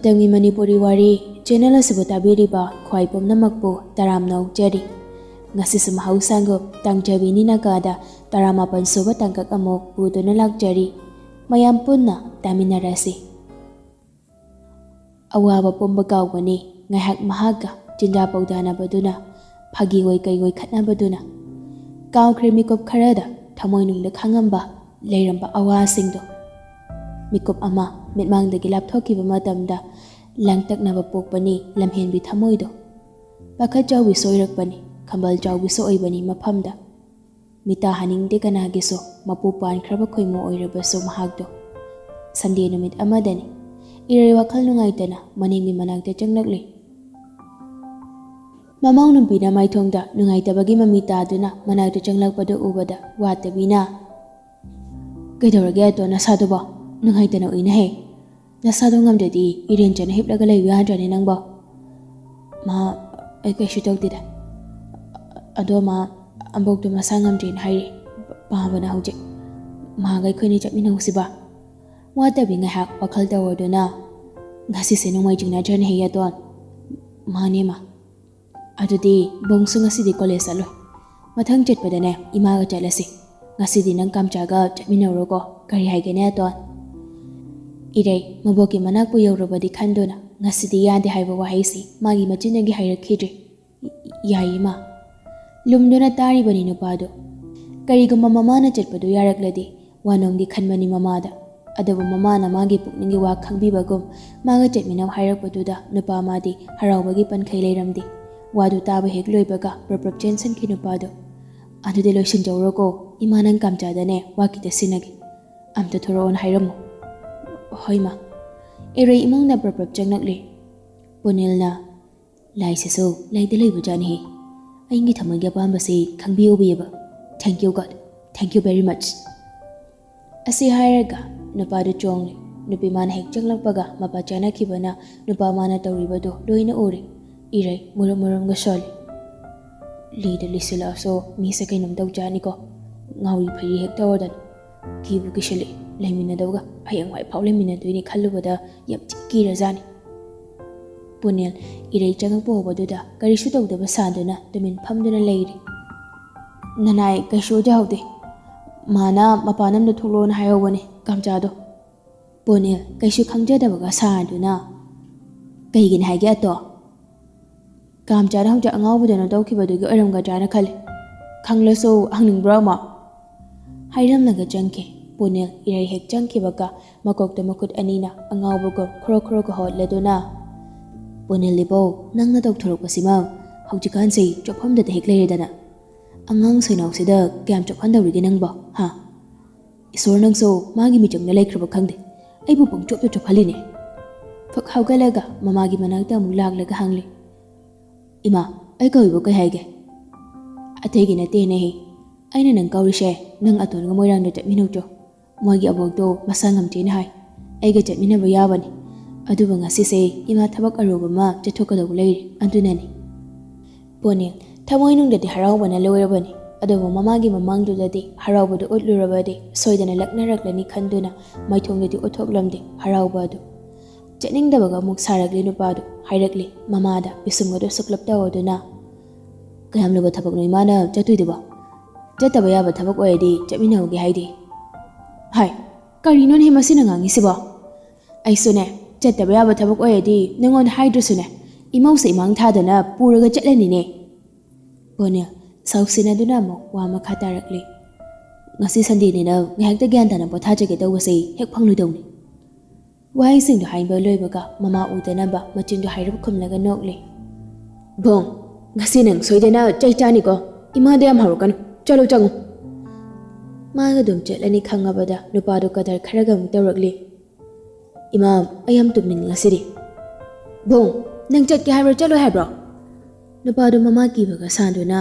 ꯃꯇꯝꯒꯤ ꯃꯅꯤꯄꯨꯔꯤ ꯋꯥꯔꯤ ꯆꯦꯅꯦꯜ ꯑꯁꯤꯕꯨ ꯇꯥꯕꯤꯔꯤꯕ ꯈ꯭ꯋꯥꯏ ꯄꯨꯝꯅꯃꯛꯄꯨ ꯇꯔꯥꯝꯅ ꯑꯣꯛꯆꯔꯤ꯫ ꯉꯁꯤꯁꯨ ꯃꯍꯧꯁꯥꯒꯨꯝ ꯇꯥꯡꯖꯕꯤꯅꯤꯅ ꯀꯥꯗ 18 ꯁꯨꯕ ꯇꯥꯡꯀꯛ ꯑꯃꯨꯛ ꯄꯨꯗꯨꯅ ꯂꯥꯛꯆꯔꯤ꯫ ꯃꯌꯥꯝ ꯄꯨꯟꯅ ꯇꯥꯃꯤꯟꯅꯔꯁꯤ꯫ ꯑꯋꯥꯕ ꯄꯨꯝꯕ ꯀꯥꯎꯒꯅꯤ ꯉꯥꯏꯍꯥꯛ ꯃꯍꯥꯛꯀ ꯆꯤꯟꯖꯥ ꯄꯧꯗꯥꯅꯕꯗꯨꯅ, ꯐꯥꯒꯤꯑꯣꯏ ꯀꯩꯑꯣꯏ ꯈꯠꯅꯕꯗꯨꯅ꯫ ꯀꯥꯎꯈ꯭ꯔꯦ ꯃꯤꯀꯨꯞ ꯈꯔꯗ ꯊꯃꯣꯏꯅꯨꯡꯗ ꯈꯪꯉꯝꯕ ꯂꯩꯔꯝꯕ ꯑꯋꯥꯁꯤꯡꯗꯣ꯫ ꯃꯤꯀꯨꯞ ꯑꯃ ꯃꯤꯠꯃꯥꯡꯗꯒꯤ ꯂꯥꯞꯊꯣꯛꯈꯤꯕ ꯃꯇꯝꯗ ꯂꯥꯡꯇꯛꯅꯕ ꯄꯣꯛꯄꯅꯤ ꯂꯝꯍꯦꯟꯕꯤ ꯊꯃꯣꯏꯗꯣ꯫ ꯄꯥꯈꯠ ꯆꯥꯎꯕꯤ ꯁꯣꯏꯔꯛꯄꯅꯤ, ꯈꯝꯕꯜ ꯆꯥꯎꯕꯤꯁꯨ ꯑꯣꯏꯕꯅꯤ ꯃꯐꯝꯗ꯫ ꯃꯤꯇꯥꯍꯟꯅꯤꯡꯗꯦ ꯀꯅꯥꯒꯤꯁꯨ ꯃꯄꯨ ꯄꯥꯟꯈ꯭ꯔꯕ ꯈꯣꯏꯃꯨ ꯑꯣꯏꯔꯕꯁꯨ ꯃꯍꯥꯛꯇꯣ꯫ ꯁꯟꯗꯦ ꯅꯨꯃꯤꯠ ꯑꯃꯗꯅꯤ, ꯏꯔꯩ ꯋꯥꯈꯜ ꯅꯨꯡꯉꯥꯏꯇꯅ ꯃꯅꯦꯝꯒꯤ ꯃꯅꯥꯛꯇ ꯆꯪꯂꯛꯂꯤ꯫ ꯃꯃꯧ ꯅꯨꯄꯤꯅ ꯃꯥꯏꯊꯣꯡꯗ ꯅꯨꯡꯉꯥꯏꯇꯕꯒꯤ ꯃꯃꯤ ꯇꯥꯗꯨꯅ ꯃꯅꯥꯛꯇ ꯆꯪꯂꯛꯄꯗꯨ ꯎꯕꯗ ꯋꯥꯠꯇꯕꯤꯅ, "ꯀꯩꯗꯧꯔꯒꯦ ꯑꯇꯣ ꯅꯁꯥꯗꯨꯕꯣ? ꯅꯨꯡꯉꯥꯏꯇꯅ ꯎꯏꯅꯍꯦ꯫ ꯅꯁꯥꯗꯣ ꯉꯝꯗ꯭ꯔꯗꯤ ꯏꯔꯦꯟꯖꯅ ꯍꯤꯞꯂꯒ ꯂꯩꯕ ꯌꯥꯗ꯭ꯔꯅꯦ ꯅꯪꯕꯣ?" "ꯃꯥ, ꯑꯩ ꯀꯩꯁꯨ ꯇꯧꯗꯦꯗ. ꯑꯗꯣ ꯃꯥ ꯑꯕꯣꯛꯇꯣ ꯃꯁꯥ ꯉꯝꯗ꯭ꯔꯦꯅ ꯍꯥꯏꯔꯤ. ꯄꯥꯕꯅ ꯍꯧꯖꯤꯛ. ꯃꯥꯒ ꯑꯩꯈꯣꯏꯅꯤ ꯆꯠꯃꯤꯟꯅꯧꯁꯤꯕ?" ꯋꯥꯠꯇꯕꯤ ꯉꯥꯏꯍꯥꯛ ꯋꯥꯈꯜ ꯇꯧꯔꯗꯨꯅ, "ꯉꯁꯤꯁꯦ ꯅꯣꯡꯃꯥꯏꯖꯤꯡ ꯅꯠꯇ꯭ꯔꯅꯦꯍꯦ ꯑꯇꯣꯟ?" "ꯃꯥꯅꯦ ꯃꯥ." "ꯑꯗꯨꯗꯤ ꯕꯣꯡꯁꯨ ꯉꯁꯤꯗꯤ ꯀꯣꯂꯦꯖ ꯆꯠꯂꯣꯏ. ꯃꯊꯪ ꯆꯠꯄꯗꯅꯦ ꯏꯃꯥꯒ ꯆꯠꯂꯁꯤ. ꯉꯁꯤꯗꯤ ꯅꯪ ꯀꯥꯝꯆꯥꯒ ꯆꯠꯃꯤꯟꯅꯔꯣꯀꯣ. ꯀꯔꯤ ꯍꯥꯏꯒꯦꯅꯦ ꯑꯇꯣꯟ?" ꯏꯔꯩ ꯃꯕꯣꯛꯀꯤ ꯃꯅꯥꯛꯄꯨ ꯌꯧꯔꯕꯗꯤ ꯈꯟꯗꯨꯅ ꯉꯁꯤꯗꯤ ꯌꯥꯗꯦ ꯍꯥꯏꯕ ꯋꯥꯍꯩꯁꯤ ꯃꯥꯒꯤ ꯃꯆꯤꯟꯗꯒꯤ ꯍꯥꯏꯔꯛꯈꯤꯗ꯭ꯔꯦ꯫ "ꯌꯥꯏꯌꯦ ꯃꯥ." ꯂꯨꯝꯗꯨꯅ ꯇꯥꯔꯤꯕꯅꯤ ꯅꯨꯄꯥꯗꯨ꯫ ꯀꯔꯤꯒꯨꯝꯕ ꯃꯃꯥꯅ ꯆꯠꯄꯗꯨ ꯌꯥꯔꯛꯂꯗꯤ ꯋꯥꯅꯣꯝꯗꯤ ꯈꯟꯕꯅꯤ ꯃꯃꯥꯗ꯫ ꯑꯗꯨꯕꯨ ꯃꯃꯥꯅ ꯃꯥꯒꯤ ꯄꯨꯛꯅꯤꯡꯒꯤ ꯋꯥ ꯈꯪꯕꯤꯕꯒꯨꯝ ꯃꯥꯒ ꯆꯠꯃꯤꯟꯅꯧ ꯍꯥꯏꯔꯛꯄꯗꯨꯗ ꯅꯨꯄꯥ ꯃꯥꯗꯤ ꯍꯔꯥꯎꯕꯒꯤ ꯄꯟꯈꯩ ꯂꯩꯔꯝꯗꯦ꯫ ꯋꯥꯗꯨ ꯇꯥꯕ ꯍꯦꯛ ꯂꯣꯏꯕꯒ ꯄ꯭ꯔꯞ ꯆꯦꯟꯁꯤꯟꯈꯤ ꯅꯨꯄꯥꯗꯨ꯫ "ꯑꯗꯨꯗꯤ ꯂꯣꯏꯁꯤꯟꯖꯧꯔꯣꯀꯣ. ꯏꯃꯥ ꯅꯪ ꯀꯥꯝꯆꯥꯗꯅꯦ ꯋꯥ ꯈꯤꯇ ꯁꯤꯟꯅꯒꯦ. ꯑꯝꯇ ꯊꯣꯔꯛꯑꯣꯅ ꯍꯥꯏꯔꯝꯃꯨ." "ꯍꯣꯏ ꯃꯥ." ꯏꯔꯩ ꯏꯃꯨꯡꯗ ꯄ꯭ꯔꯞ ꯆꯪꯂꯛꯂꯤ꯫ ꯄꯨꯅꯤꯜꯅ, "ꯂꯥꯏꯁꯤꯁꯨ ꯂꯩꯗꯤ ꯂꯩꯕꯖꯥꯠꯅꯤꯍꯦ. ꯑꯩꯒꯤ ꯊꯃꯣꯏꯒꯤ ꯑꯄꯥꯝꯕꯁꯤ ꯈꯪꯕꯤꯎꯕꯤꯌꯦꯕ. Thank you God. Thank you very much." ꯑꯁꯤ ꯍꯥꯏꯔꯒ ꯅꯨꯄꯥꯗꯨ ꯆꯣꯡꯂꯤ꯫ ꯅꯨꯄꯤ ꯃꯥꯅ ꯍꯦꯛ ꯆꯪꯂꯛꯄꯒ ꯃꯄꯥ ꯆꯥꯅꯈꯤꯕꯅ ꯅꯨꯄꯥ ꯃꯥꯅ ꯇꯧꯔꯤꯕꯗꯨ ꯂꯣꯏꯅ ꯎꯔꯤ꯫ ꯏꯔꯩ ꯃꯨꯔꯨꯝ ꯃꯨꯔꯨꯝꯒ ꯁꯣꯜꯂꯤ꯫ "ꯂꯤꯗ ꯂꯤꯁꯤꯜꯂꯛꯑꯁꯨ ꯃꯤꯁꯦ ꯀꯩꯅꯣꯝ ꯇꯧꯖꯥꯠꯅꯤꯀꯣ. ꯉꯥꯎꯔꯤ ꯐꯩꯔꯤ ꯍꯦꯛ ꯇꯧꯔꯗꯅ. ꯀꯤꯕꯨ ꯀꯤꯁꯤꯜꯂꯛꯏ. ꯂꯩꯃꯤꯟꯅꯗꯧꯒ ꯍꯌꯦꯡꯋꯥꯏ ꯐꯥꯎ ꯂꯩꯃꯤꯟꯅꯗꯣꯏꯅꯤ ꯈꯜꯂꯨꯕꯗ ꯌꯥꯝ ꯊꯤ ꯀꯤꯔꯖꯥꯠꯅꯤ." ꯄꯨꯅꯤꯜ ꯏꯔꯩ ꯆꯪꯉꯛꯄ ꯎꯕꯗꯨꯗ ꯀꯔꯤꯁꯨ ꯇꯧꯗꯕ ꯁꯥꯗꯨꯅ ꯇꯨꯃꯤꯟ ꯐꯝꯗꯨꯅ ꯂꯩꯔꯤ꯫ "ꯅꯅꯥꯏ ꯀꯩꯁꯨ ꯑꯣꯏꯖꯍꯧꯗꯦ. ꯃꯥꯅ ꯃꯄꯥꯟ ꯑꯃꯗ ꯊꯣꯛꯂꯛꯑꯣꯅ ꯍꯥꯏꯍꯧꯕꯅꯦ ꯀꯥꯝꯆꯥꯗꯣ." ꯄꯨꯅꯤꯜ ꯀꯩꯁꯨ ꯈꯪꯖꯗꯕꯒ ꯁꯥꯔꯗꯨꯅ, "ꯀꯩꯒꯤꯅꯤ ꯍꯥꯏꯒꯦ ꯑꯇꯣ?" "ꯀꯥꯝꯆꯥꯅ ꯍꯧꯖꯤꯛ ꯑꯉꯥꯎꯕꯗꯨꯅ ꯇꯧꯈꯤꯕꯗꯨꯒꯤ ꯑꯣꯏꯔꯝꯒꯗ꯭ꯔꯥꯅ ꯈꯜꯂꯤ. ꯈꯪꯂꯁꯨ ꯍꯪꯅꯤꯡꯕ꯭ꯔꯣ ꯑꯃꯨꯛ?" ꯍꯥꯏꯔꯝꯂꯒ ꯆꯪꯈꯤ꯫ ꯄꯨꯅꯤꯜ ꯏꯔꯩ ꯍꯦꯛ ꯆꯪꯈꯤꯕꯒ ꯃꯀꯣꯛꯇ ꯃꯈꯨꯠ ꯑꯅꯤꯅ ꯑꯉꯥꯎꯕꯒꯨꯝ ꯈꯣꯔꯣꯛ ꯈꯣꯔꯣꯛꯀ ꯍꯣꯠꯂꯗꯨꯅ, "ꯄꯨꯅꯤꯜ ꯏꯕꯧ, ꯅꯪꯅ ꯇꯧꯊꯣꯔꯛꯄꯁꯤꯃ ꯍꯧꯖꯤꯛꯀꯥꯟꯁꯤ ꯆꯣꯞꯐꯝꯗꯗ ꯍꯦꯛ ꯂꯩꯔꯦꯗꯅ. ꯑꯉꯥꯡ ꯁꯣꯏꯅꯥꯎꯁꯤꯗ ꯀꯌꯥꯝ ꯆꯣꯞꯍꯟꯗꯧꯔꯤꯒꯦ ꯅꯪꯕꯣ, ꯍꯥ? ꯏꯁꯣꯔ ꯅꯪꯁꯨ ꯃꯥꯒꯤ ꯃꯤꯆꯪꯗ ꯂꯩꯈ꯭ꯔꯕ ꯈꯪꯗꯦ. ꯑꯩꯕꯨ ꯄꯪꯆꯣꯞꯇ ꯆꯣꯞꯍꯜꯂꯤꯅꯦ." ꯐꯛ ꯍꯧꯒꯠꯂꯒ ꯃꯃꯥꯒꯤ ꯃꯅꯥꯛꯇ ꯑꯃꯨꯛ ꯂꯥꯛꯂꯒ ꯍꯪꯂꯤ꯫ "ꯏꯃꯥ, ꯑꯩ ꯀꯧꯏꯕꯨ ꯀꯩ ꯍꯥꯏꯒꯦ?" "ꯑꯇꯩꯒꯤ ꯅꯠꯇꯦꯅꯦꯍꯦ. ꯑꯩꯅ ꯅꯪ ꯀꯧꯔꯤꯁꯦ ꯅꯪ ꯑꯇꯣꯟꯒ ꯃꯣꯏꯔꯥꯡꯗ ꯆꯠꯃꯤꯟꯅꯧꯆꯣ. ꯃꯣꯏꯒꯤ ꯑꯕꯣꯛꯇꯣ ꯃꯁꯥ ꯉꯝꯗ꯭ꯔꯦꯅ ꯍꯥꯏ. ꯑꯩꯒ ꯆꯠꯃꯤꯟꯅꯕ ꯌꯥꯕꯅꯤ. ꯑꯗꯨꯕꯨ ꯉꯁꯤꯁꯦ ꯏꯃꯥ ꯊꯕꯛ ꯑꯔꯨꯕ ꯑꯃ ꯆꯠꯊꯣꯛꯀꯗꯧꯕ ꯂꯩꯔꯤ, ꯑꯗꯨꯅꯅꯤ." ꯄꯨꯅꯤꯜ ꯊꯃꯣꯏꯅꯨꯡꯗꯗꯤ ꯍꯔꯥꯎꯕꯅ ꯂꯣꯏꯔꯕꯅꯤ꯫ ꯑꯗꯨꯕꯨ ꯃꯃꯥꯒꯤ ꯃꯃꯥꯡꯗꯨꯗꯗꯤ ꯍꯔꯥꯎꯕꯗꯨ ꯎꯠꯂꯨꯔꯕꯗꯤ ꯁꯣꯏꯗꯅ ꯂꯛꯅꯔꯛꯂꯅꯤ ꯈꯟꯗꯨꯅ ꯃꯥꯏꯊꯣꯡꯗꯗꯤ ꯎꯠꯊꯣꯛꯂꯝꯗꯦ ꯍꯔꯥꯎꯕ ꯑꯗꯨ꯫ ꯆꯠꯅꯤꯡꯗꯕꯒ ꯑꯃꯨꯛ ꯁꯥꯔꯛꯂꯤ ꯅꯨꯄꯥꯗꯨ꯫ ꯍꯥꯏꯔꯛꯂꯤ ꯃꯃꯥꯗ ꯄꯤꯁꯨꯝꯒꯗꯨ ꯁꯨꯛꯂꯞ ꯇꯧꯔꯗꯨꯅ, "ꯀꯌꯥꯝ ꯂꯨꯕ ꯊꯕꯛꯅꯣ ꯏꯃꯥꯅ ꯆꯠꯇꯣꯏꯗꯨꯕꯣ? ꯆꯠꯇꯕ ꯌꯥꯕ ꯊꯕꯛ ꯑꯣꯏꯔꯗꯤ ꯆꯠꯃꯤꯟꯅꯍꯧꯒꯦ ꯍꯥꯏꯗꯦ." "ꯍꯥꯏ, ꯀꯔꯤꯅꯣꯅꯦ ꯃꯁꯤꯅ ꯉꯥꯡꯉꯤꯁꯤꯕꯣ? ꯑꯩꯁꯨꯅꯦ ꯆꯠꯇꯕ ꯌꯥꯕ ꯊꯕꯛ ꯑꯣꯏꯔꯗꯤ ꯅꯪꯉꯣꯟꯗ ꯍꯥꯏꯗ꯭ꯔꯁꯨꯅꯦ ꯏꯃꯧꯁꯦ ꯏꯃꯥꯡ ꯊꯥꯗꯅ ꯄꯨꯔꯒ ꯆꯠꯂꯅꯤꯅꯦ." ꯄꯨꯅꯤꯜ ꯁꯥꯎꯁꯤꯟꯅꯗꯨꯅ ꯑꯃꯨꯛ ꯋꯥ ꯃꯈꯥ ꯇꯥꯔꯛꯂꯤ꯫ "ꯉꯁꯤ ꯁꯟꯗꯦꯅꯤꯅ ꯉꯥꯏꯍꯥꯛꯇ ꯒ꯭ꯌꯥꯟ ꯇꯥꯅ ꯄꯣꯊꯥꯖꯒꯦ ꯇꯧꯕꯁꯦ ꯍꯦꯛ ꯐꯪꯂꯣꯏꯗꯧꯅꯤ." ꯋꯥꯍꯩꯁꯤꯡꯗꯨ ꯍꯥꯏꯕ ꯂꯣꯏꯕꯒ ꯃꯃꯥ ꯎꯗꯅꯕ ꯃꯆꯤꯟꯗꯨ ꯍꯥꯏꯔꯞ ꯈꯨꯝꯂꯒ ꯅꯣꯛꯂꯤ꯫ "ꯚꯣꯡ, ꯉꯁꯤ ꯅꯪ ꯁꯣꯏꯗꯅ ꯆꯩ ꯆꯥꯅꯤꯀꯣ. ꯏꯃꯥꯗ ꯌꯥꯝ ꯍꯧꯔꯛꯀꯅꯨ. ꯆꯠꯂꯣ ꯆꯪꯉꯨ." ꯃꯥꯒ ꯑꯗꯨꯝ ꯆꯠꯂꯅꯤ ꯈꯪꯉꯕꯗ ꯅꯨꯄꯥꯗꯨ ꯀꯗꯔ ꯈꯔꯒ ꯑꯃꯨꯛ ꯇꯧꯔꯛꯂꯤ꯫ "ꯏꯃꯥ, ꯑꯩ ꯌꯥꯝ ꯇꯨꯝꯅꯤꯡꯉꯤ ꯉꯁꯤꯗꯤ." "ꯚꯣꯡ, ꯅꯪ ꯆꯠꯀꯦ ꯍꯥꯏꯕ꯭ꯔꯣ ꯆꯠꯂꯣꯏ ꯍꯥꯏꯕ꯭ꯔꯣ?" ꯅꯨꯄꯥꯗꯨ ꯃꯃꯥ ꯀꯤꯕꯒ ꯁꯥꯗꯨꯅ,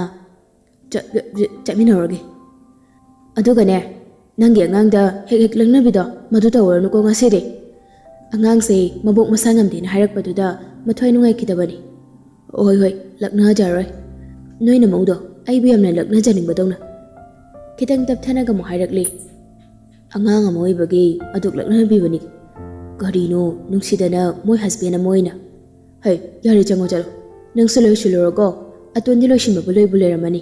"ꯆꯠꯃꯤꯟꯅꯧꯔꯒꯦ. ꯑꯗꯨꯒꯅꯦ ꯅꯪꯒꯤ ꯑꯉꯥꯡꯗ ꯍꯦꯛ ꯍꯦꯛ ꯂꯛꯅꯕꯤꯗꯣ ꯃꯗꯨ ꯇꯧꯔꯅꯨꯀꯣ ꯉꯁꯤꯗꯤ. ꯑꯉꯥꯡꯁꯦ ꯃꯕꯣꯛ ꯃꯁꯥ ꯉꯝꯗꯦꯅ ꯍꯥꯏꯔꯛꯄꯗꯨꯗ ꯃꯊ꯭ꯋꯥꯏ ꯅꯨꯡꯉꯥꯏꯈꯤꯗꯕꯅꯤ." "ꯍꯣꯏ ꯍꯣꯏ, ꯂꯛꯅꯖꯔꯣꯏ. ꯅꯣꯏꯅ ꯃꯧꯗꯣ ꯑꯩꯕꯨ ꯌꯥꯝꯅ ꯂꯛꯅꯖꯅꯤꯡꯕꯗꯧꯅ." ꯈꯤꯇꯪ ꯇꯞꯊꯅꯒ ꯑꯃꯨꯛ ꯍꯥꯏꯔꯛꯂꯤ꯫ "ꯑꯉꯥꯡ ꯑꯃ ꯑꯣꯏꯕꯒꯤ ꯑꯗꯨꯛ ꯂꯛꯅꯕꯤꯕꯅꯤ. Garino nungsidana moi husband amoina. Hey, yari chango chalo. Nang suloi sulorogo atoni loisinba buloi buleramani.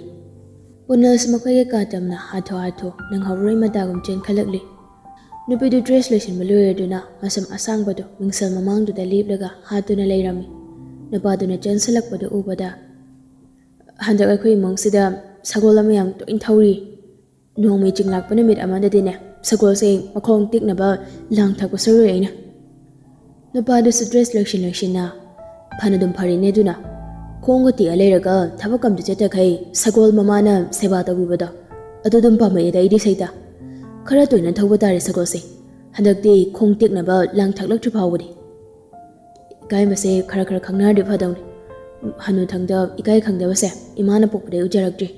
Punas makai ka tamna hatho nang hauroi matagum chen khalakli. Nupidu dress loisin buloyaduna masam asangbado mingsal mamangduda leplaga hatuna leirami. Nupadu na chansalakpado ubada. Handak akhoi mongsida sagol amayam to inthauri. Nongmei jinglakpa numit amada dine sagol se makhong tiknaba langthakpa sarui aina. Nupadu su dress loisin na Panadum Parine duna. Kongo ti aleraga tabakam de jetakai sagol mamana seba tawibada. Adudum pamay da idi saita. Khara toina thawba tare sagol se. Handakti khong tiknaba lang thaklak thu phawdi. Ikai mase khara khangnar de phadawni. Hanu thangda ikai khangda base imana pokpade ujarakdri.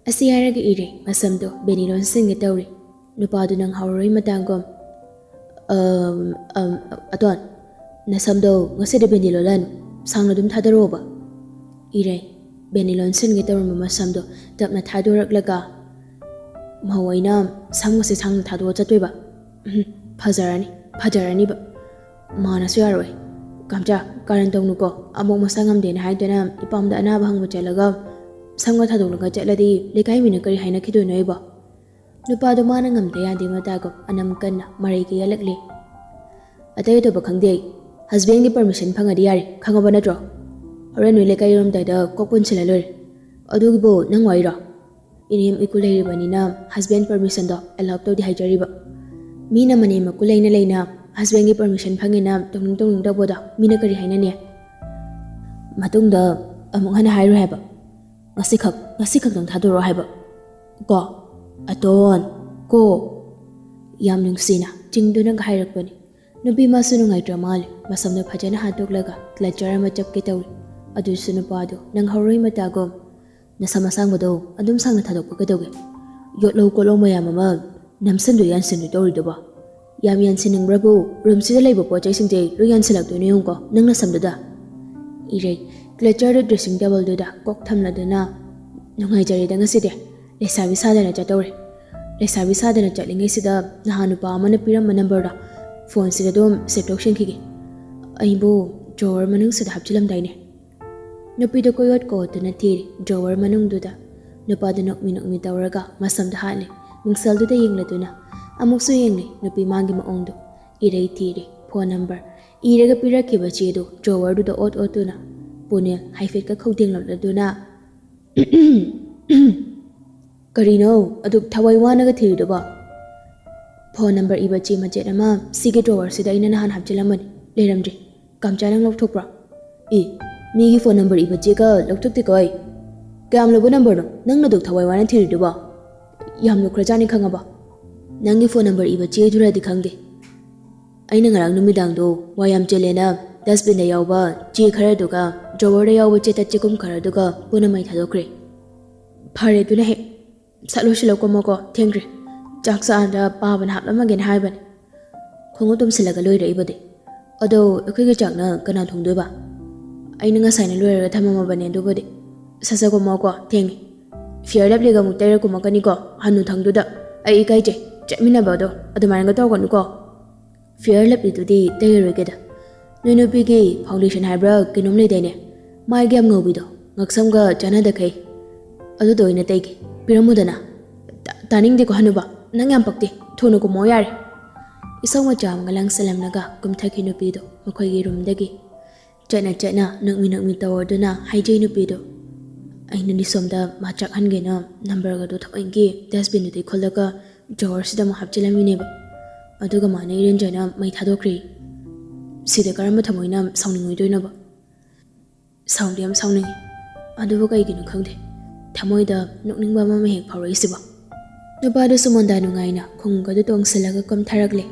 Asi araga ire masamdo Benilon singe tawri. Nupadu nang hauroi matangom. Aton. Nasamdo ngasida Benilolan sangna dum thadaroba. Ire Benilon singe tawrma masamdo tapna thaduraklaga. Mawaina samngasi sangna thado chatweba. Phajarani ba. Mana suyaroi. Kamcha karan tawnuko amok masangam den haidana ipamda anaba hangma chalaga samga thadolaga chatladi lekai mina kari haina khidoinoiba. Nupado mana ngamte yandi matago anam kanna marai ki yalakli. Atay to bakhangde husband ki permission phangadi yari khangaba natro. Horen wile kai rom daida kokpun chilalor. Adugibo nang waira. Inim ikulay ribanina husband permission do allow to di haijariba. Mina mani makulay na layna husband ki permission phangina tong da boda mina kari haina ne. Matungda among hana hairu haba. Ngasikak dong thadoro haba. Ko aton ko yam nungsina chingdo nang hairakpani. Nupi masu nungai dramali masamna phajana hatoklaga klachara machapke tawri. Adu sunupado nang hauroi matagom nasamasangbado adum sangna thadokpa kadawge. Yotlo kolong mayamama namsandu yansindu tawridoba. Yam yansining brabu rumsida laiba pochai singje lu yansilakdoine yungko nang nasamdada. Irei klachara dressing table duda kok thamladana nungai jarida ngaside lesabi sadana chatawre. Lesabi sadana chatlingai sida nahanupa amana piramma number da phone sida dom setok sengkigi. Aibo drawer manung sida hapchilam daine. Nupido koyot ko tuna thiri drawer manung duda. Nupado nokmi tawraga masam da hali. Mingsal duda yengladuna. Amuksu yengli nupi mangi maongdo. Irei thiri phone number. Iraga pirakiba chedo drawer duda ot otuna. Punil haifet ka khawding laduna. Karino aduk thawai wanaga thiri doba. Phone number iba chi majet ama sigi drawer sida ina nahan hapchilamani leramdri kamchanang lokthokpra migi phone number iba chi ka lokthokti koi kam lobo number no nang na duk thawai wana thiri duba yam lo khrajani khangaba nangi phone number iba chi duradi khangde aina ngarang numidang do wayam chelena dustbin da yawba chi khara duga drawer da yawba cheta chikum khara duga punamai thadokre phare tuna he salo shiloko moko thengre Jaksa anda paban haplamagen haiban. Khongotum silaga loira ibade. Ado ekhiga jakna kana thongdoba. Aina nga saina loira thamama bane dobade. Sasa ko mako thengi. Fear lab lega mutera ko makani ko hanu thangduda. Ai ikai je chemina bado adumanga taw ko nuko. Fear lab idudi tayro geda. Noino bigi foundation haibra kinom le dene. Mai gam ngobido. Ngaksam ga jana da kai. Ado doina taigi. Piramudana. Taning de ko hanuba. Nangyam pakti, thuno ko moyari. Isaw majam ngalang salam naga kumthaki nupido makoy room dagi. Chana nangmi tawaduna haijay nupido. Ay nanisomda machak hangena number ga do thapangi dustbin de kholaga drawer sida mahapchilamine ba. Aduga manay rin jana may thadokri. Sida karamba thamoina sawningoi doina ba. Sawndiam sawning. Aduba kay ginu khangde. Thamoida nokningba mama hek phawrai siba. Nupado sumonda nungaina khunga do tong silaga kom tharagle.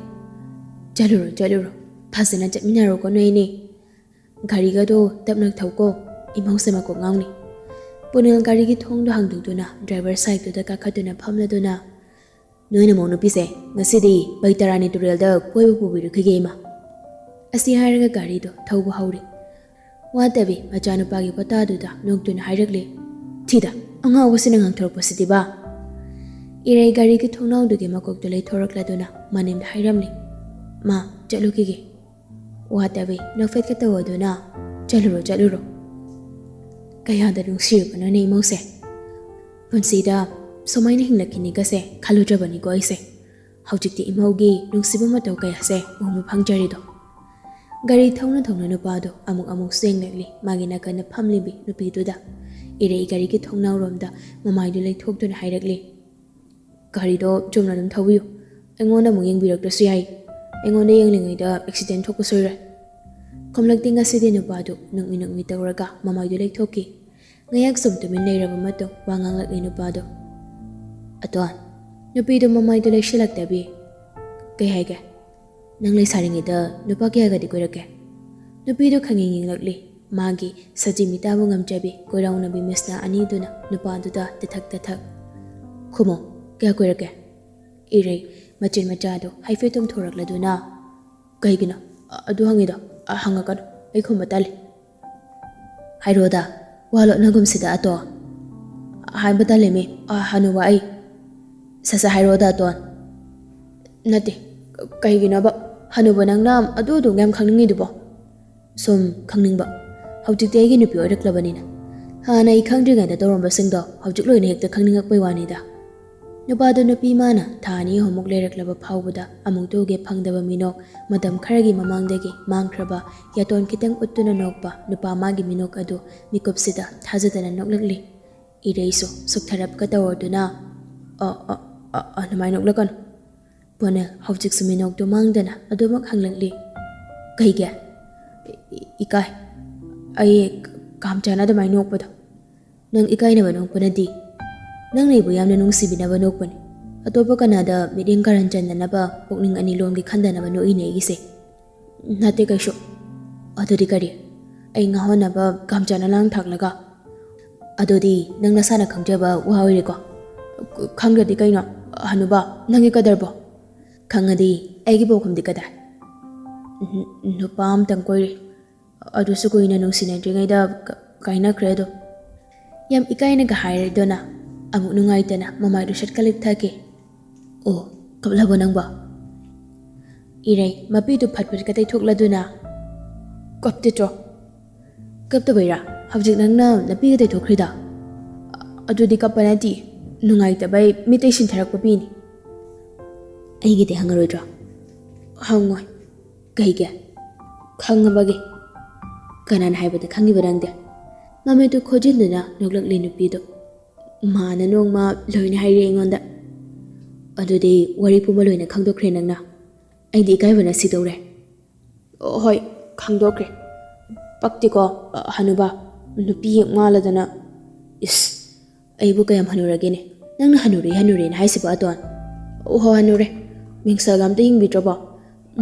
Jaluro. Phasina chatminaro ko noine. Gari ga do tapnak thauko imau sema ko ngawni. Punil gari gi thong do hangduduna driver side do ka khatuna phamladuna. Noina mo nupise ngasidi baitarani turel da koibu pubiru khigema. Asi haraga gari do thaubu hauri. Watabi machanu pagi pata do da nokduna hairagle. Thida anga wasina ngangthor positi ba. Irai gari ki thongnau dugi makok dolai thorak laduna manim hairamni. ꯃꯥ ꯆꯠꯂꯨꯈꯤꯒꯦ ꯋꯥꯇꯕꯤ ꯅꯣꯛꯐꯦꯠ ꯈꯛꯇ ꯑꯣꯏꯗꯨꯅ ꯆꯠꯂꯨꯔꯣ ꯀꯌꯥꯗ ꯅꯨꯡꯁꯤꯔꯕꯅꯣꯅꯦ ꯏꯃꯧꯁꯦ ꯄꯨꯟꯁꯤꯗ ꯁꯨꯃꯥꯏꯅ ꯍꯤꯡꯂꯛꯈꯤꯅꯤꯒꯁꯦ ꯈꯜꯂꯨꯗ꯭ꯔꯕꯅꯤꯀꯣ ꯑꯩꯁꯦ ꯍꯧꯖꯤꯛꯇꯤ ꯏꯃꯧꯒꯤ ꯅꯨꯡꯁꯤꯕ ꯃꯇꯧ ꯀꯌꯥꯁꯦ ꯎꯕ ꯐꯪꯖꯔꯤꯗꯣ ꯒꯥꯔꯤ ꯊꯧꯅ ꯅꯨꯄꯥꯗꯣ ꯑꯃꯨꯛ ꯆꯦꯡꯂꯛꯂꯤ ꯃꯥꯒꯤ ꯅꯥꯀꯟꯗ ꯐꯝꯂꯤꯕꯤ ꯅꯨꯄꯤꯗꯨꯗ ꯏꯔꯩ ꯒꯥꯔꯤꯒꯤ ꯊꯣꯡꯅꯥꯎꯔꯣꯝꯗ ꯃꯃꯥꯏꯗꯨ ꯂꯩꯊꯣꯛꯇꯨꯅ ꯍꯥꯏꯔꯛꯂꯤ ꯒꯥꯔꯤꯗꯣ ꯆꯨꯝꯅ ꯑꯗꯨꯝ ꯊꯧꯕꯤꯌꯨ ꯑꯩꯉꯣꯟꯗ ꯑꯃꯨꯛ ꯌꯦꯡꯕꯤꯔꯛꯇ꯭ꯔꯁꯨ ꯌꯥꯏ ꯑꯩꯉꯣꯟꯗ ꯌꯦꯡꯂꯤꯉꯩꯗ ꯑꯦꯛꯁꯤꯗꯦꯟ ꯊꯣꯛꯄ ꯁꯣꯏꯔꯣꯏ ꯈꯣꯝꯂꯛꯇꯤ ꯉꯁꯤꯗꯤ ꯅꯨꯄꯥꯗꯨ ꯅꯨꯛꯃꯤ ꯇꯧꯔꯒ ꯃꯃꯥꯏꯗꯨ ꯂꯩꯊꯣꯛꯈꯤ ꯉꯥꯏꯍꯥꯛ ꯁꯨꯝ ꯇꯨꯃꯤꯟ ꯂꯩꯔꯕ ꯃꯇꯨꯡ ꯋꯥ ꯉꯥꯡꯂꯛꯂꯤ ꯅꯨꯄꯥꯗꯣ ꯑꯇꯣꯟ ꯅꯨꯄꯤꯗꯣ ꯃꯃꯥꯏꯗꯨ ꯂꯩꯁꯤꯜꯂꯛꯇꯕꯤ ꯀꯩ ꯍꯥꯏꯒꯦ ꯅꯪ ꯂꯩꯁꯥꯔꯤꯉꯩꯗ ꯅꯨꯄꯥ ꯀꯌꯥꯒꯗꯤ ꯀꯣꯏꯔꯛꯀꯦ ꯅꯨꯄꯤꯗꯨ ꯈꯪꯌꯦꯡ ꯌꯦꯡꯂꯛꯂꯤ ꯃꯥꯒꯤ ꯁꯖꯤ ꯃꯤꯇꯥꯕꯨ ꯉꯝꯖꯕꯤ ꯀꯣꯏꯔꯥꯎꯅꯕꯤ ꯃꯤꯁꯅ ꯑꯅꯤꯗꯨꯅ ꯅꯨꯄꯥꯗꯨꯗ ꯇꯊꯛ ꯈꯨꯃꯣ ꯀꯌꯥ ꯀꯣꯏꯔꯛꯀꯦ ꯏꯔꯩ ꯃꯆꯤꯟ ꯃꯆꯥꯗꯨ ꯍꯥꯏꯐꯦꯠ ꯇꯨꯝꯊꯣꯔꯛꯂꯗꯨꯅ ꯀꯩꯒꯤꯅꯣ ꯑꯗꯨ ꯍꯪꯉꯤꯗꯣ ꯍꯪꯉꯛꯀꯅꯨ ꯑꯩ ꯈꯨꯝꯕ ꯇꯜꯂꯤ ꯍꯥꯏꯔꯣꯗ ꯋꯥ ꯂꯣꯠꯅꯒꯨꯝꯁꯤꯗ ꯑꯇꯣ ꯍꯥꯏꯕ ꯇꯜꯂꯤꯃꯤ ꯍꯅꯨꯕ ꯑꯩ ꯁꯠ ꯍꯥꯏꯔꯣꯗ ꯑꯇꯣꯟ ꯅꯠꯇꯦ ꯀꯩꯒꯤꯅꯣꯕ ꯍꯅꯨꯕ ꯅꯪꯅ ꯑꯗꯨ ꯌꯥꯝ ꯈꯪꯅꯤꯡꯉꯤꯗꯨꯕꯣ ꯁꯨꯝ ꯈꯪꯅꯤꯡꯕ ꯍꯧꯖꯤꯛꯇꯤ ꯑꯩꯒꯤ ꯅꯨꯄꯤ ꯑꯣꯏꯔꯛꯂꯕꯅꯤꯅ ꯍꯥꯟꯅ ꯑꯩ ꯈꯪꯗ꯭ꯔꯤꯉꯩꯗ ꯇꯧꯔꯝꯕꯁꯤꯡꯗꯣ ꯍꯧꯖꯤꯛ ꯂꯣꯏꯅ ꯍꯦꯛꯇ ꯈꯪꯅꯤꯡꯉꯛꯄꯩ ꯋꯥꯅꯤꯗ ꯅꯨꯄꯥꯗꯨ ꯅꯨꯄꯤ ꯃꯥꯅ ꯊꯥ 2 ꯑꯍꯨꯝꯃꯨꯛ ꯂꯩꯔꯛꯂꯕ ꯐꯥꯎꯕꯗ ꯑꯃꯨꯛꯇ ꯎꯒꯦ ꯐꯪꯗꯕ ꯃꯤꯅꯣꯛ ꯃꯇꯝ ꯈꯔꯒꯤ ꯃꯃꯥꯡꯗꯒꯤ ꯃꯥꯡꯈ꯭ꯔꯕ ꯌꯥꯇꯣꯟ ꯈꯤꯇꯪ ꯎꯠꯇꯨꯅ ꯅꯣꯛꯄ ꯅꯨꯄꯥ ꯃꯥꯒꯤ ꯃꯤꯅꯣꯛ ꯑꯗꯨ ꯃꯤꯀꯨꯞꯁꯤꯗ ꯊꯥꯖꯗꯅ ꯅꯣꯛꯂꯛꯂꯤ ꯏꯔꯩꯁꯨ ꯁꯨꯛꯊꯔꯞꯀ ꯇꯧꯔꯗꯨꯅ ꯑꯗꯨꯃꯥꯏꯅ ꯅꯣꯛꯂꯛꯀꯅꯨ ꯄꯨꯅꯤꯜ ꯍꯧꯖꯤꯛꯁꯨ ꯃꯤꯅꯣꯛꯇꯨ ꯃꯥꯡꯗꯅ ꯑꯗꯨꯃꯛ ꯍꯪꯂꯛꯂꯤ ꯀꯩꯒꯤ ꯏꯀꯥꯏ ꯑꯩ ꯀꯥꯝꯆꯥꯅ ꯑꯗꯨꯃꯥꯏꯅ ꯅꯣꯛꯄꯗꯣ ꯅꯪ ꯏꯀꯥꯏꯅꯕ ꯅꯣꯛꯄꯅꯗꯤ ꯅꯪꯅ ꯑꯩꯕꯨ ꯌꯥꯝꯅ ꯅꯨꯡꯁꯤꯕꯤꯅꯕ ꯅꯣꯛꯄꯅꯤ ꯑꯇꯣꯞꯄ ꯀꯅꯥꯗ ꯃꯤꯠꯌꯦꯡ ꯀꯥꯔꯟ ꯆꯟꯗꯅꯕ ꯄꯨꯛꯅꯤꯡ ꯑꯅꯤ ꯂꯣꯟꯒꯤ ꯈꯟꯗꯅꯕ ꯅꯣꯛꯏꯅꯦ ꯑꯩꯒꯤꯁꯦ ꯅꯠꯇꯦ ꯀꯩꯁꯨ ꯑꯗꯨꯗꯤ ꯀꯔꯤ ꯑꯩ ꯉꯥꯎꯍꯟꯅꯕ ꯀꯥꯝꯆꯥꯅ ꯂꯥꯡ ꯊꯥꯛꯂꯒ ꯑꯗꯨꯗꯤ ꯅꯪ ꯅꯁꯥꯅ ꯈꯪꯖꯕ ꯋꯥ ꯑꯣꯏꯔꯦꯀꯣ ꯈꯪꯗ꯭ꯔꯗꯤ ꯀꯩꯅꯣ ꯍꯅꯨꯕ ꯅꯪꯒꯤ ꯀꯗꯔꯕꯣ ꯈꯪꯉꯗꯤ ꯑꯩꯒꯤ ꯄꯥꯎꯈꯨꯝꯗꯤ ꯀꯗꯥꯏ ꯅꯨꯄꯥ ꯑꯝꯇꯪ ꯀꯣꯏꯔꯤ ꯑꯗꯨꯁꯨ ꯀꯨꯏꯅ ꯅꯨꯡꯁꯤꯅꯗ꯭ꯔꯤꯉꯩꯗ ꯀꯥꯏꯅꯈ꯭ꯔꯦ ꯑꯗꯣ ꯌꯥꯝ ꯏꯀꯥꯏꯅꯒ ꯍꯥꯏꯔꯗꯨꯅ ꯑꯃꯨꯛ ꯅꯨꯡꯉꯥꯏꯇꯅ ꯃꯃꯥꯏꯗꯨ ꯁꯠꯀ ꯑꯣ ꯀꯞꯂꯕꯣ ꯅꯪꯕꯣ ꯏꯔꯩ ꯃꯄꯤꯗꯨ ꯐꯠꯀ ꯇꯩꯊꯣꯛꯂꯗꯨꯅ ꯀꯞꯇꯦꯇ꯭ꯔꯣ ꯀꯞꯇꯕꯩꯔꯥ ꯍꯧꯖꯤꯛ ꯅꯪꯅ ꯅꯄꯤꯒ ꯇꯩꯊꯣꯛꯈ꯭ꯔꯤꯗꯣ ꯑꯗꯨꯗꯤ ꯀꯞꯄ ꯅꯠꯇꯦ ꯅꯨꯡꯉꯥꯏꯇꯕꯩ ꯃꯤꯇꯩ ꯁꯤꯟꯊꯔꯛꯄ ꯄꯤꯅꯤ ꯑꯩꯒꯤꯗꯤ ꯍꯪꯉꯔꯣꯏꯗ꯭ꯔꯣ ꯍꯪꯉꯣꯏ ꯀꯩꯒꯤ ꯈꯪꯉꯕꯒꯤ ꯀꯅꯥꯅ ꯍꯥꯏꯕꯗ ꯈꯪꯉꯤꯕ ꯅꯪꯗꯤ ꯃꯃꯤꯠꯇꯨ ꯈꯣꯖꯤꯟꯗꯨꯅ ꯅꯣꯛꯂꯛꯂꯤ ꯅꯨꯄꯤꯗꯣ ꯃꯥꯅ ꯅꯣꯡꯃ ꯂꯣꯏꯅ ꯍꯥꯏꯔꯛꯑꯦ ꯑꯩꯉꯣꯟꯗ ꯑꯗꯨꯗꯤ ꯋꯥꯔꯤ ꯄꯨꯝꯕ ꯂꯣꯏꯅ ꯈꯪꯗꯣꯛꯈ꯭ꯔꯦ ꯅꯪꯅ ꯑꯩꯗꯤ ꯏꯀꯥꯏꯕꯅ ꯁꯤꯗꯧꯔꯦ ꯍꯣꯏ ꯈꯪꯗꯣꯛꯈ꯭ꯔꯦ ꯄꯛꯇꯦꯀꯣ ꯍꯅꯨꯕ ꯅꯨꯄꯤ ꯍꯦꯛ ꯃꯥꯜꯂꯗꯅ ꯏꯁ ꯑꯩꯕꯨ ꯀꯌꯥꯝ ꯍꯅꯨꯔꯒꯦꯅꯦ ꯅꯪꯅ ꯍꯅꯨꯔꯦꯅ ꯍꯥꯏꯁꯤꯕ ꯑꯇꯣꯟ ꯑꯣꯍꯣ ꯍꯅꯨꯔꯦ ꯃꯤꯡꯁꯜꯒ ꯑꯝꯇ ꯌꯦꯡꯕꯤꯗ꯭ꯔꯕꯣ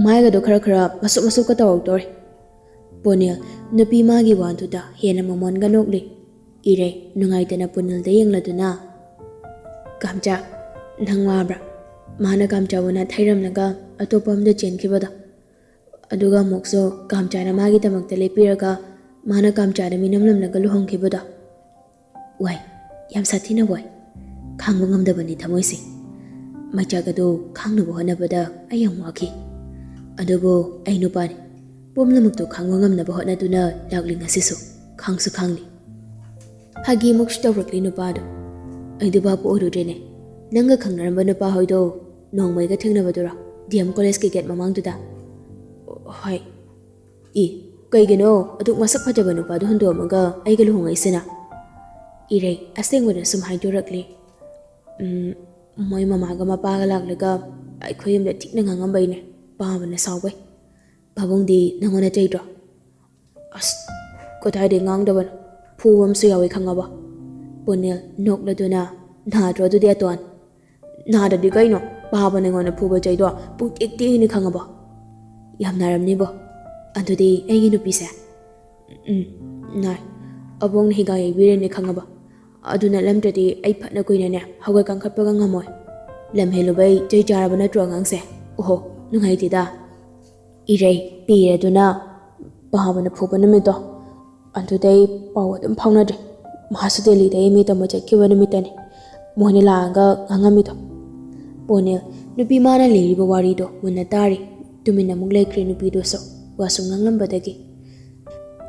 ꯃꯥꯏꯒꯗꯣ ꯈꯔ ꯃꯁꯨꯞꯀ ꯇꯧꯔꯛꯇꯣꯔꯦ ꯄꯨꯅꯤꯜ ꯅꯨꯄꯤ ꯃꯥꯒꯤ ꯋꯥꯗꯨꯗ ꯍꯦꯟꯅ ꯃꯃꯣꯟꯒ ꯅꯣꯛꯂꯤ ꯏꯔꯩ ꯅꯨꯡꯉꯥꯏꯇꯅ ꯄꯨꯅꯤꯜꯗ ꯌꯦꯡꯂꯗꯨꯅ ꯀꯥꯝꯆꯥ ꯅꯪ ꯋꯥꯕ꯭ꯔꯥ ꯃꯥꯅ ꯀꯥꯝꯆꯥꯕꯨ ꯊꯩꯔꯝꯂꯒ ꯑꯇꯣꯞꯄ ꯑꯝꯗ ꯆꯦꯟꯈꯤꯕꯗꯣ ꯑꯗꯨꯒ ꯑꯃꯨꯛꯁꯨ ꯀꯥꯝꯆꯥꯅ ꯃꯥꯒꯤꯗꯃꯛꯇ ꯂꯦꯞꯄꯤꯔꯒ ꯃꯥꯅ ꯀꯥꯝꯆꯥꯗ ꯃꯤꯅꯝꯂꯝꯂꯒ ꯂꯨꯍꯣꯡꯈꯤꯕꯗꯣ ꯋꯥꯏ ꯌꯥꯝ ꯁꯥꯊꯤꯅ ꯋꯥꯏ ꯈꯥꯡꯕ ꯉꯝꯗꯕꯅꯤ ꯊꯃꯣꯏꯁꯦ ꯃꯩꯆꯥꯛ ꯑꯗꯨ ꯈꯥꯡꯅꯕ ꯍꯣꯠꯅꯕꯗ ꯑꯩ ꯌꯥꯝ ꯋꯥꯈꯤ ꯑꯗꯨꯕꯨ ꯑꯩ ꯅꯨꯄꯥꯅꯤ ꯄꯨꯝꯅꯃꯛꯇꯨ ꯈꯥꯡꯕ ꯉꯝꯅꯕ ꯍꯣꯠꯅꯗꯨꯅ ꯂꯥꯛꯂꯤ ꯉꯁꯤꯁꯨ ꯈꯥꯡꯁꯨ ꯈꯥꯡꯂꯤ ꯐꯥꯒꯤ ꯑꯃꯨꯛꯁꯨ ꯇꯧꯔꯛꯂꯤ ꯅꯨꯄꯥꯗꯣ ꯑꯩꯗꯨ ꯚꯥꯞ ꯑꯣꯏꯔꯨꯗ꯭ꯔꯦꯅꯦ ꯅꯪꯒ ꯈꯪꯅꯔꯝꯕ ꯅꯨꯄꯥ ꯍꯣꯏꯗꯣ ꯅꯣꯡꯃꯩꯒ ꯊꯦꯡꯅꯕꯗꯨꯔꯣ DM ꯀꯣꯂꯦꯖꯀꯤ ꯒꯦꯠ ꯃꯃꯥꯡꯗꯨꯗ ꯍꯣꯏ ꯀꯩꯒꯤꯅꯣ ꯑꯗꯨꯛ ꯃꯁꯛ ꯐꯖꯕ ꯅꯨꯄꯥꯗꯣ ꯍꯨꯟꯗꯣꯛꯑꯝꯃꯒ ꯑꯩꯒ ꯂꯨꯍꯣꯡꯉꯛꯏꯁꯤꯅ ꯏꯔꯩ ꯑꯁꯦꯡꯕꯗ ꯁꯨꯝ ꯍꯥꯏꯗꯣꯔꯛꯂꯤ ꯃꯣꯏ ꯃꯃꯥꯒ ꯃꯄꯥꯒ ꯂꯥꯛꯂꯒ ꯑꯩꯈꯣꯏ ꯌꯨꯝꯗ ꯊꯤꯅ ꯉꯥꯡꯉꯝꯕꯩꯅꯦ ꯄꯥꯝꯕꯅ ꯁꯥꯎꯕꯩ ꯄꯥꯕꯨꯡꯗꯤ ꯅꯪꯉꯣꯟꯗ ꯆꯩꯗ꯭ꯔꯣ ꯑꯁ ꯀꯗꯥꯏꯗꯩ ꯉꯥꯡꯗꯕꯅꯣ ꯐꯨꯕ ꯑꯃꯁꯨ ꯌꯥꯎꯋꯤ ꯈꯪꯉꯕ ꯄꯨꯅꯤꯜ ꯅꯣꯛꯂꯗꯨꯅ ꯅꯥꯗ꯭ꯔꯣ ꯑꯗꯨꯗꯤ ꯑꯇꯣꯟ ꯅꯥꯗꯗꯤ ꯀꯩꯅꯣ ꯄꯥꯕꯅ ꯑꯩꯉꯣꯟꯗ ꯐꯨꯕ ꯆꯩꯗꯣ ꯄꯨꯡꯇꯦꯛꯇꯦꯛꯏꯅꯤ ꯈꯪꯉꯕ ꯌꯥꯝ ꯅꯥꯔꯝꯅꯤꯕꯣ ꯑꯗꯨꯗꯤ ꯑꯩꯒꯤ ꯅꯨꯄꯤꯁꯦ ꯅꯥꯏ ꯑꯕꯣꯡꯅ ꯍꯤꯒꯥ ꯌꯩꯕꯤꯔꯦꯅꯦ ꯈꯪꯉꯕ ꯑꯗꯨ ꯅꯠꯂꯝꯗ꯭ꯔꯗꯤ ꯑꯩ ꯐꯠꯅ ꯀꯨꯏꯅꯅꯦ ꯍꯧꯒꯠ ꯀꯥꯡꯈꯠꯄꯒ ꯉꯝꯃꯣꯏ ꯂꯝ ꯍꯦꯜꯂꯨꯕꯩ ꯆꯩ ꯆꯥꯔꯕ ꯅꯠꯇ꯭ꯔꯣ ꯑꯉꯥꯡꯁꯦ ꯑꯣꯍꯣ ꯅꯨꯡꯉꯥꯏꯇꯦꯗ ꯏꯔꯩ ꯄꯤꯔꯗꯨꯅ ꯄꯥꯕꯅ ꯐꯨꯕ ꯅꯨꯃꯤꯠꯇꯣ ꯑꯗꯨꯗꯩ ꯄꯥꯎ ꯑꯗꯨꯝ ꯐꯥꯎꯅꯗ꯭ꯔꯦ ꯃꯥꯁꯨ ꯗꯦꯜꯂꯤꯗ MA ꯇꯝꯕ ꯆꯠꯈꯤꯕ ꯅꯨꯃꯤꯠꯇꯅꯤ ꯃꯣꯏꯅ ꯂꯥꯛꯑꯒ ꯉꯥꯡꯉꯝꯃꯤꯗꯣ ꯄꯨꯅꯤꯜ ꯅꯨꯄꯤ ꯃꯥꯅ ꯂꯤꯔꯤꯕ ꯋꯥꯔꯤꯗꯣ ꯃꯨꯟꯅ ꯇꯥꯔꯤ ꯇꯨꯃꯤꯟꯅ ꯑꯃꯨꯛ ꯂꯩꯈ꯭ꯔꯦ ꯅꯨꯄꯤꯗꯨꯁꯨ ꯋꯥꯁꯨ ꯉꯥꯡꯂꯝꯕꯗꯒꯤ꯫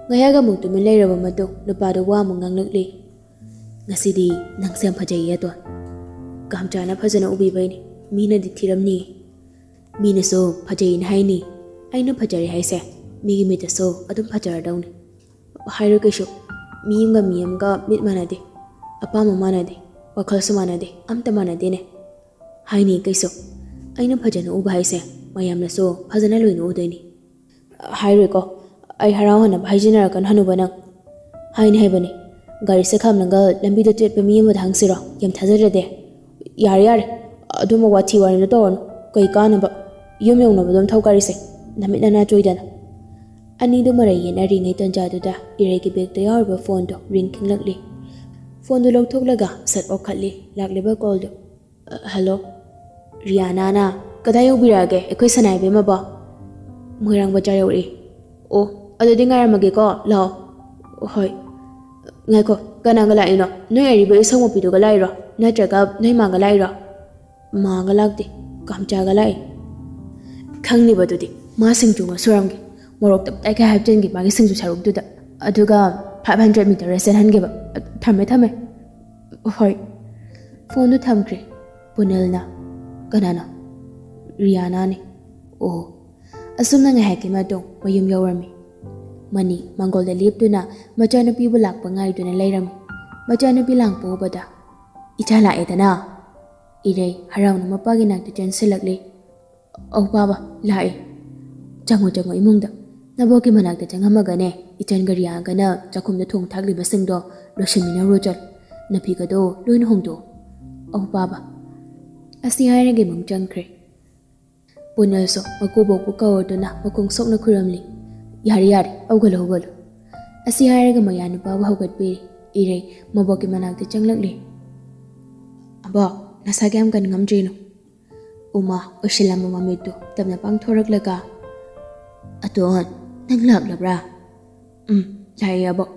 ꯉꯥꯏꯍꯥꯛ ꯑꯃꯨꯛ ꯇꯨꯃꯤꯟ ꯂꯩꯔꯕ ꯃꯇꯨꯡ ꯅꯨꯄꯥꯗꯣ ꯋꯥ ꯑꯃꯨꯛ ꯉꯥꯡꯂꯛꯂꯤ꯫ ꯉꯁꯤꯗꯤ ꯅꯪꯁꯦ ꯌꯥꯝ ꯐꯖꯩꯌꯦ ꯑꯇꯣꯟ꯫ ꯀꯥꯝꯆꯥꯅ ꯐꯖꯅ ꯎꯕꯤꯕꯩꯅꯤ, ꯃꯤꯅꯗꯤ ꯊꯤꯔꯝꯅꯤ꯫ ꯃꯤꯅꯁꯨ ꯐꯖꯩꯅ ꯍꯥꯏꯅꯤ, ꯑꯩꯅ ꯐꯖꯔꯦ ꯍꯥꯏꯁꯦ ꯃꯤꯒꯤ ꯃꯤꯠꯇꯁꯨ ꯑꯗꯨꯝ ꯐꯖꯔꯗꯧꯅꯤ꯫ ꯍꯥꯏꯔꯣ ꯀꯩꯁꯨ, ꯃꯤ ꯑꯃꯒ ꯃꯤꯠ ꯃꯥꯟꯅꯗꯦ, ꯑꯄꯥꯝꯕ ꯃꯥꯟꯅꯗꯦ, ꯋꯥꯈꯜꯁꯨ ꯃꯥꯟꯅꯗꯦ, ꯑꯝꯇ ꯃꯥꯟꯅꯗꯦꯅꯦ꯫ ꯍꯥꯏꯅꯤ ꯀꯩꯁꯨ, ꯑꯩꯅ ꯐꯖꯅ ꯎꯕ ꯍꯥꯏꯁꯦ ꯃꯌꯥꯝꯅꯁꯨ ꯐꯖꯅ ꯂꯣꯏꯅ ꯎꯗꯣꯏꯅꯤ꯫ ꯍꯥꯏꯔꯣꯏꯀꯣ, ꯑꯩ ꯍꯔꯥꯎꯍꯟꯅꯕ ꯍꯥꯏꯖꯤꯟꯅꯔꯛꯀꯅꯨ ꯍꯅꯨꯕ ꯅꯪ꯫ ꯍꯥꯏꯕꯅꯤ, ꯒꯥꯔꯤꯁꯦ ꯈꯥꯝꯂꯒ ꯂꯝꯕꯤꯗ ꯆꯠꯄ ꯃꯤ ꯑꯃꯗ ꯍꯪꯁꯤꯔꯣ ꯌꯥꯝ ꯊꯥꯖꯗ꯭ꯔꯗꯤ꯫ ꯌꯥꯔꯦ, ꯑꯗꯨꯝꯕ ꯋꯥꯊꯤ ꯋꯥꯔꯦꯝꯗꯣ ꯇꯧꯔꯅꯨ, ꯀꯩ ꯀꯥꯟꯅꯕ, ꯌꯨꯝ ꯌꯧꯅꯕ ꯑꯗꯨꯝ ꯊꯧ ꯒꯥꯔꯤꯁꯦ, ꯅꯃꯤꯠ ꯅꯅꯥ ꯆꯣꯏꯗꯅ꯫ ꯑꯅꯤꯗꯨ ꯃꯔꯩ ꯌꯦꯠꯅꯔꯤꯉꯩ ꯇꯟꯖꯥꯗꯨꯗ ꯏꯔꯩꯒꯤ ꯕꯦꯒꯇ ꯌꯥꯎꯔꯤꯕ ꯐꯣꯟꯗꯣ ꯔꯤꯡ ꯈꯤꯡꯂꯛꯂꯤ꯫ ꯐꯣꯟꯗꯨ ꯂꯧꯊꯣꯛꯂꯒ ꯁꯠ ꯑꯣꯛꯈꯠꯂꯤ ꯂꯥꯛꯂꯤꯕ ꯀꯣꯜꯗꯨ꯫ ꯍꯜꯂꯣ, ꯔꯤꯌꯥꯅꯥꯅ ꯀꯗꯥꯏ ꯌꯧꯕꯤꯔꯛꯑꯒꯦ ꯑꯩꯈꯣꯏ ꯁꯅꯥ ꯏꯕꯦꯝꯃꯕꯣ? ꯃꯣꯏꯔꯥꯡ ꯕꯖꯥꯔ ꯌꯧꯔꯛꯏ꯫ ꯑꯣ, ꯑꯗꯨꯗꯤ ꯉꯥꯏꯔꯝꯃꯒꯦꯀꯣ, ꯂꯥꯛꯑꯣ꯫ ꯍꯣꯏ꯫ ꯉꯥꯏꯈꯣ, ꯀꯅꯥꯒ ꯂꯥꯛꯏꯅꯣ? ꯅꯣꯏ ꯑꯔꯤꯕ ꯏꯁꯧ ꯃꯄꯤꯗꯨꯒ ꯂꯥꯛꯏꯔꯣ ꯅꯠꯇ꯭ꯔꯒ ꯅꯣꯏ ꯃꯥꯒ ꯂꯥꯛꯏꯔꯣ? ꯃꯥꯒ ꯂꯥꯛꯇꯦ, ꯀꯥꯝꯆꯥꯒ ꯂꯥꯛꯏ꯫ ꯈꯪꯅꯤꯕꯗꯨꯗꯤ, ꯃꯥ ꯁꯤꯡꯖꯨꯒ ꯁꯨꯔꯝꯒꯦ, ꯃꯣꯔꯣꯛ ꯇꯞ ꯇꯥꯏꯈꯩ ꯍꯥꯞꯆꯤꯟꯒꯦ ꯃꯥꯒꯤ ꯁꯤꯡꯖꯨ ꯁꯔꯨꯛꯇꯨꯗ, ꯑꯗꯨꯒ 500 ꯃꯤꯇꯔ ꯆꯦꯟꯍꯟꯒꯦꯕ꯫ ꯊꯝꯃꯦ꯫ ꯍꯣꯏ꯫ ꯐꯣꯟꯗꯨ ꯊꯝꯈ꯭ꯔꯦ꯫ ꯄꯨꯅꯤꯜꯅ, ꯀꯅꯥꯅꯣ? ꯔꯤꯌꯥꯅꯥꯅꯤ꯫ ꯑꯣ꯫ ꯑꯁꯨꯝꯅ ꯉꯥꯏꯍꯥꯛꯀꯤ ꯃꯇꯨꯡ ꯃꯌꯨꯝ ꯌꯧꯔꯝꯃꯤ꯫ ꯃꯅꯤ ꯃꯥꯡꯒꯣꯜꯗ ꯂꯦꯞꯇꯨꯅ ꯃꯆꯥꯅꯨꯄꯤꯕꯨ ꯂꯥꯛꯄ ꯉꯥꯏꯗꯨꯅ ꯂꯩꯔꯝꯃꯤ꯫ ꯃꯆꯥꯅꯨꯄꯤ ꯂꯥꯛꯄ ꯎꯕꯗ, ꯏꯆꯥ ꯂꯥꯛꯑꯦꯗꯅ꯫ ꯏꯔꯩ ꯍꯔꯥꯎꯅ ꯃꯄꯥꯒꯤ ꯅꯥꯛꯇ ꯆꯦꯟꯁꯤꯜꯂꯛꯂꯤ꯫ ꯑꯧ ꯕꯥꯕꯥ, ꯂꯥꯛꯑꯦ꯫ ꯆꯪꯉꯣ ꯏꯃꯨꯡꯗ, ꯅꯕꯣꯛꯀꯤ ꯃꯅꯥꯛꯇ ꯆꯪꯉꯝꯃꯒꯅꯦ ꯏꯆꯟꯒ ꯔꯤꯌꯥꯒꯅ ꯆꯥꯛꯈꯨꯝꯗ ꯊꯣꯡ ꯊꯥꯛꯂꯤꯕꯁꯤꯡꯗꯣ ꯂꯣꯏꯁꯤꯟꯃꯤꯟꯅꯔꯨ ꯆꯠꯂꯨ, ꯅꯐꯤꯒꯗꯣ ꯂꯣꯏꯅ ꯍꯣꯡꯗꯣꯛꯑꯣ꯫ ꯑꯧ ꯕꯥꯕꯥ꯫ ꯑꯁꯤ ꯍꯥꯏꯔꯒ ꯏꯃꯨꯡ ꯆꯪꯈ꯭ꯔꯦ꯫ ꯄꯨꯅꯜꯁꯨ ꯃꯀꯨꯕꯣꯛꯄꯨ ꯀꯧꯔꯗꯨꯅ ꯃꯈꯣꯡ ꯁꯣꯛꯅ ꯈꯨꯔꯝꯂꯤ꯫ ꯌꯥꯔꯦ, ꯍꯧꯒꯠꯂꯨ꯫ ꯑꯁꯤ ꯍꯥꯏꯔꯒ ꯃꯌꯥ ꯅꯨꯄꯥꯕꯨ ꯍꯧꯒꯠꯄꯤꯔꯤ꯫ ꯏꯔꯩ ꯃꯕꯣꯛꯀꯤ ꯃꯅꯥꯛꯇ ꯆꯪꯂꯛꯂꯤ꯫ ꯑꯕꯣꯛ, ꯅꯁꯥ ꯀꯌꯥꯝ ꯀꯟ ꯉꯝꯗ꯭ꯔꯤꯅꯣ? ꯎꯃꯥ ꯑꯣꯏꯁꯤꯜꯂꯝꯕ ꯃꯃꯤꯠꯇꯨ ꯇꯞꯅ ꯄꯥꯡꯊꯣꯔꯛꯂꯒ, ꯑꯇꯣꯟ, ꯅꯪ ꯂꯥꯛꯂꯕ꯭ꯔꯥ? ꯂꯥꯛꯑꯦ ꯑꯕꯣꯛ꯫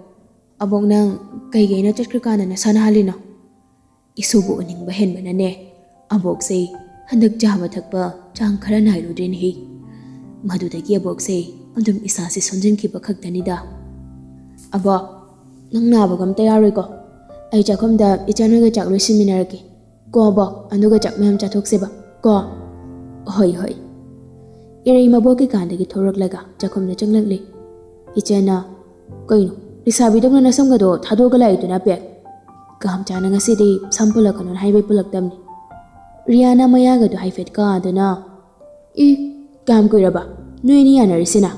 ꯑꯕꯣꯛ ꯅꯪ ꯀꯩꯒꯤ ꯑꯩꯅ ꯆꯠꯈ꯭ꯔꯀꯥꯟꯗ ꯅꯁꯥ ꯅꯥꯍꯜꯂꯤꯅꯣ? ꯏꯁꯨꯕꯨ ꯎꯅꯤꯡꯕ ꯍꯦꯟꯕꯅꯅꯦ, ꯑꯕꯣꯛꯁꯦ ꯍꯟꯗꯛ ꯆꯥꯕ ꯊꯛꯄ ꯆꯥꯡ ꯈꯔ ꯅꯥꯏꯔꯨꯗ꯭ꯔꯦꯅꯦꯍꯦ, ꯃꯗꯨꯗꯒꯤ ꯑꯕꯣꯛꯁꯦ ꯑꯗꯨꯝ ꯏꯁꯥꯁꯦ ꯁꯣꯟꯖꯤꯟꯈꯤꯕ ꯈꯛꯇꯅꯤꯗ꯫ ꯑꯕꯣꯛ, ꯅꯪ ꯅꯥꯕꯒ ꯑꯝꯇ ꯌꯥꯔꯣꯏꯀꯣ? ꯑꯩ ꯆꯥꯛꯈꯨꯝꯗ ꯏꯆꯟꯍꯣꯏꯒ ꯆꯥꯛ ꯂꯣꯏꯁꯤꯟꯃꯤꯟꯅꯔꯒꯦ ꯀꯣ ꯑꯕꯣꯛ, ꯑꯗꯨꯒ ꯆꯥꯛ ꯃꯌꯥꯝ ꯆꯥꯊꯣꯛꯁꯦꯕ ꯀꯣ? ꯍꯣꯏ꯫ ꯏꯔꯩ ꯃꯕꯣꯛꯀꯤ ꯀꯥꯟꯗꯒꯤ ꯊꯣꯔꯛꯂꯒ ꯆꯥꯛꯈꯨꯝꯗ ꯆꯪꯂꯛꯂꯤ꯫ ꯏꯆꯟꯅ, ꯀꯩꯅꯣ ꯂꯩꯁꯥꯕꯤꯗꯧꯅ ꯅꯁꯝꯒꯗꯣ ꯊꯥꯗꯣꯛꯑꯒ ꯂꯥꯛꯏꯗꯨꯅ ꯄꯦꯛ? ꯀꯥꯝꯆꯥꯅ ꯉꯁꯤꯗꯤ ꯁꯝ ꯄꯨꯜꯂꯛꯀꯅꯣꯅ ꯍꯥꯏꯕꯩ ꯄꯨꯜꯂꯛꯇꯕꯅꯤ꯫ ꯔꯤꯌꯥꯅ ꯃꯌꯥꯒꯗꯣ ꯍꯥꯏꯐꯦꯠ ꯀꯥꯗꯨꯅ, ꯀꯌꯥꯝ ꯀꯨꯏꯔꯕ ꯅꯣꯏ ꯑꯅꯤ ꯌꯥꯅꯔꯤꯁꯤꯅ?